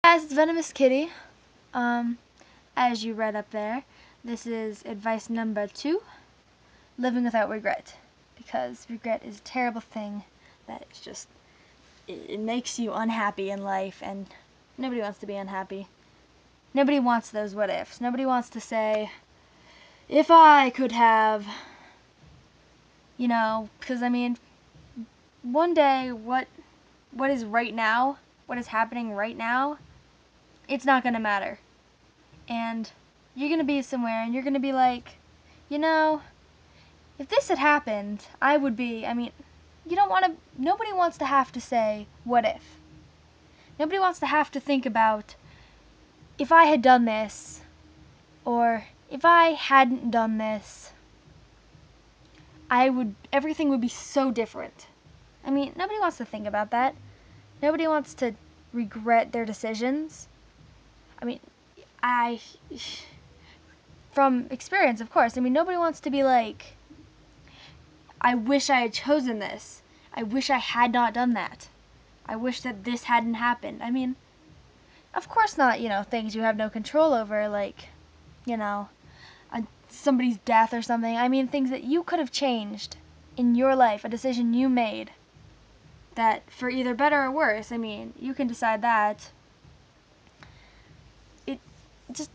Guys, it's Venomous Kitty. As you read up there, this is advice number 2, living without regret. Because regret is a terrible thing that it's just, it makes you unhappy in life, and nobody wants to be unhappy. Nobody wants those what ifs. Nobody wants to say, if I could have, because I mean, one day what is right now, what is happening right now, it's not going to matter. And you're going to be somewhere and you're going to be like, if this had happened, nobody wants to have to say, what if? Nobody wants to have to think about, if I had done this, or if I hadn't done this, everything would be so different. Nobody wants to think about that. Nobody wants to regret their decisions. From experience, of course, nobody wants to be like, I wish I had chosen this. I wish I had not done that. I wish that this hadn't happened. Of course not, things you have no control over, like, somebody's death or something. Things that you could have changed in your life, a decision you made, that for either better or worse, you can decide that. It just,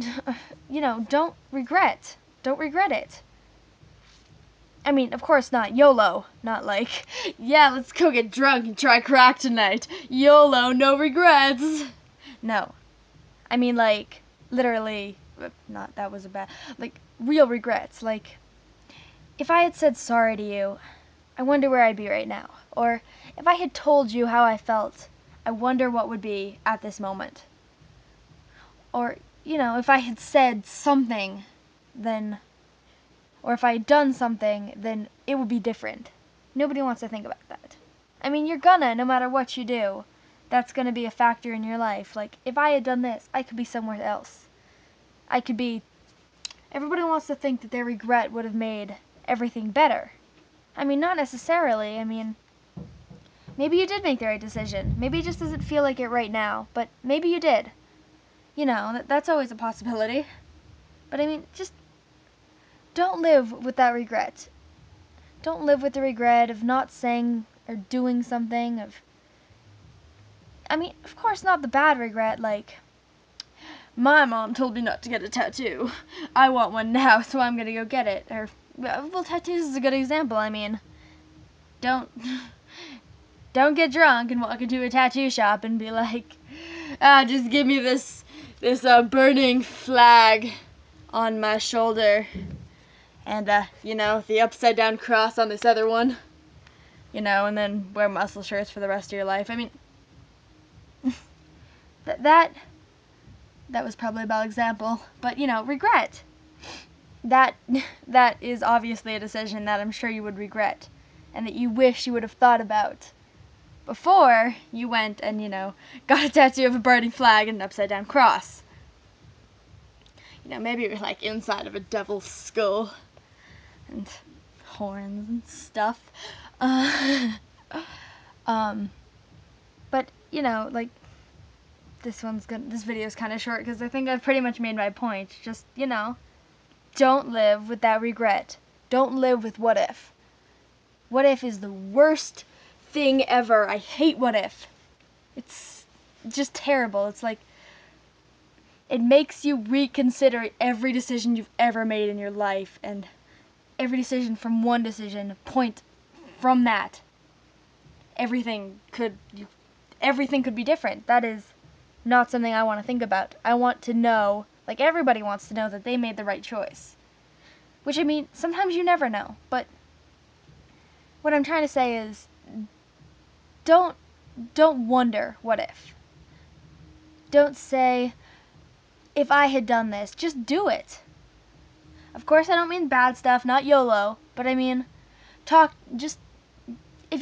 don't regret. Don't regret it. Of course not YOLO. Not like, yeah, let's go get drunk and try crack tonight. YOLO, no regrets. No. Like, literally, not, that was a bad, like, real regrets. Like, if I had said sorry to you, I wonder where I'd be right now. Or, if I had told you how I felt, I wonder what would be at this moment. Or, if I had said something, then, or if I had done something, then it would be different. Nobody wants to think about that. You're gonna, no matter what you do. That's gonna be a factor in your life. Like, if I had done this, I could be somewhere else. Everybody wants to think that their regret would have made everything better. Not necessarily. Maybe you did make the right decision. Maybe it just doesn't feel like it right now, but maybe you did. That's always a possibility. But just don't live with that regret. Don't live with the regret of not saying or doing something, of course not the bad regret, like, my mom told me not to get a tattoo. I want one now, so I'm gonna go get it. Or, well, tattoos is a good example. Don't get drunk and walk into a tattoo shop and be like, just give me this burning flag on my shoulder. And, the upside down cross on this other one. And then wear muscle shirts for the rest of your life. That was probably a bad example. But, regret. That is obviously a decision that I'm sure you would regret. And that you wish you would have thought about before you went and, got a tattoo of a burning flag and an upside down cross. Maybe it was like inside of a devil's skull. And horns and stuff. But, like, this video's kind of short because I think I've pretty much made my point. Just, don't live with that regret. Don't live with what if. What if is the worst thing ever. I hate what if. It's just terrible. It's like, it makes you reconsider every decision you've ever made in your life, and every decision from one decision, point from that. Everything could be different. That is not something I want to think about. I want to know, like everybody wants to know, that they made the right choice. Which, sometimes you never know. But what I'm trying to say is, don't wonder what if. Don't say, if I had done this. Just do it. Of course, I don't mean bad stuff, not YOLO. But if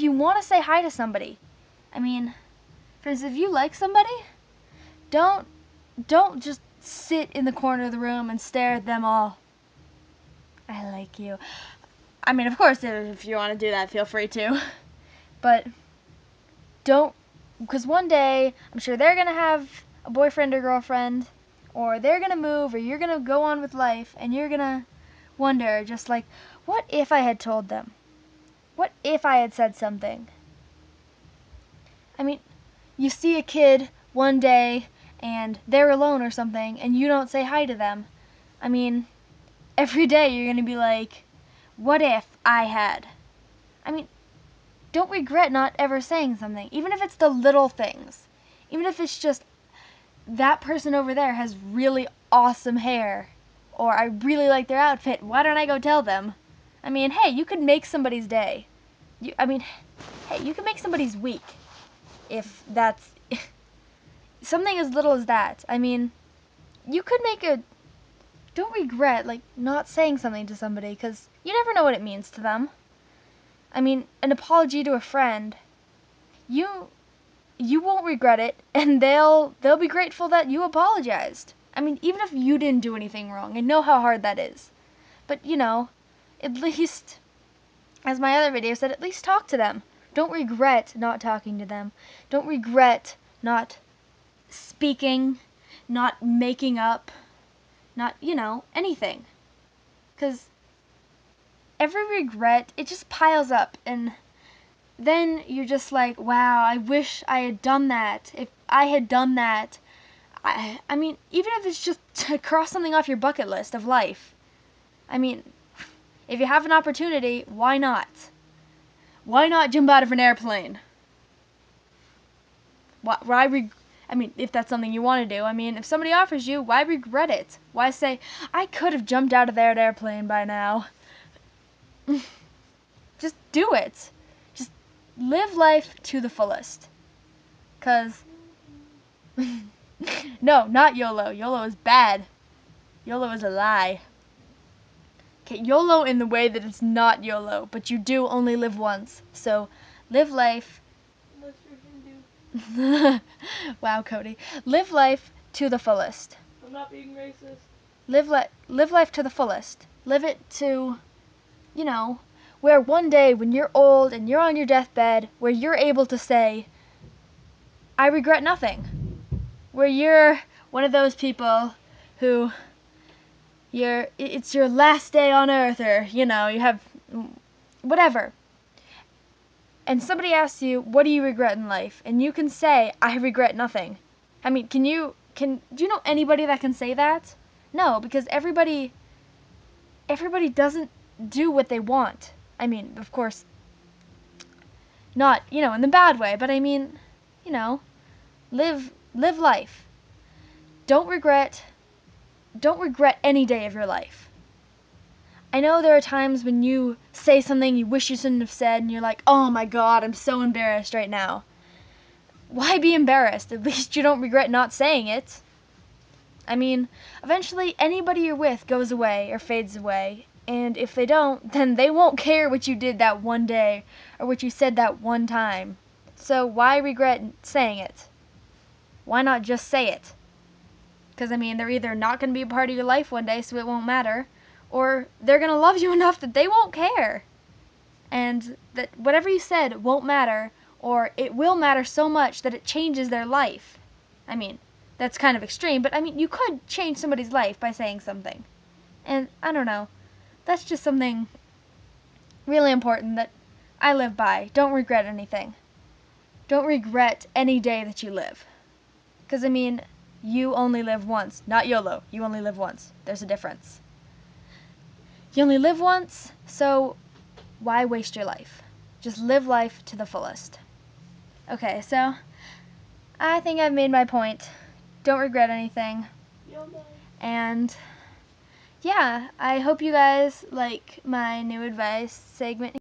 you want to say hi to somebody. For instance, if you like somebody, don't just sit in the corner of the room and stare at them all. I like you. Of course, if you want to do that, feel free to. But don't Because one day, I'm sure they're going to have a boyfriend or girlfriend, or they're going to move, or you're going to go on with life, and you're going to wonder, just like, what if I had told them? What if I had said something? I mean, you see a kid one day, and they're alone or something, and you don't say hi to them. I mean, every day you're going to be like, what if I had? I mean, don't regret not ever saying something, even if it's the little things. Even if it's just, that person over there has really awesome hair, or I really like their outfit, why don't I go tell them? I mean, hey, you could make somebody's day. Hey, you can make somebody's week, if that's something as little as that. I mean, you could don't regret, like, not saying something to somebody, because you never know what it means to them. I mean, an apology to a friend, you won't regret it, and they'll be grateful that you apologized. I mean, even if you didn't do anything wrong, I know how hard that is. But, at least, as my other video said, at least talk to them. Don't regret not talking to them. Don't regret not speaking, not making up, not, anything. Because every regret, it just piles up, and then you're just like, wow, I wish I had done that. If I had done that, I mean, even if it's just to cross something off your bucket list of life. I mean, if you have an opportunity, why not? Why not jump out of an airplane? I mean, if that's something you want to do. I mean, if somebody offers you, why regret it? Why say, I could have jumped out of that airplane by now? Just do it. Just live life to the fullest. 'Cause no, not YOLO. YOLO is bad. YOLO is a lie. Okay, YOLO in the way that it's not YOLO, but you do only live once. So live life. Unless you're Hindu. Wow, Cody. Live life to the fullest. I'm not being racist. Live life to the fullest. Live it to, where one day when you're old and you're on your deathbed, where you're able to say, I regret nothing. Where you're one of those people who it's your last day on earth, or, you have whatever. And somebody asks you, what do you regret in life? And you can say, I regret nothing. I mean, do you know anybody that can say that? No, because everybody doesn't do what they want. I mean, of course, not, in the bad way, but I mean, live life. Don't regret any day of your life. I know there are times when you say something you wish you shouldn't have said, and you're like, oh my god, I'm so embarrassed right now. Why be embarrassed? At least you don't regret not saying it. I mean, eventually anybody you're with goes away or fades away, and if they don't, then they won't care what you did that one day or what you said that one time. So why regret saying it? Why not just say it? Because, I mean, they're either not going to be a part of your life one day, so it won't matter, or they're going to love you enough that they won't care. And that whatever you said won't matter, or it will matter so much that it changes their life. I mean, that's kind of extreme, but I mean, you could change somebody's life by saying something. And I don't know. That's just something really important that I live by. Don't regret anything. Don't regret any day that you live. Because, I mean, you only live once. Not YOLO. You only live once. There's a difference. You only live once, so why waste your life? Just live life to the fullest. Okay, so I think I've made my point. Don't regret anything. YOLO. And yeah, I hope you guys like my new advice segment.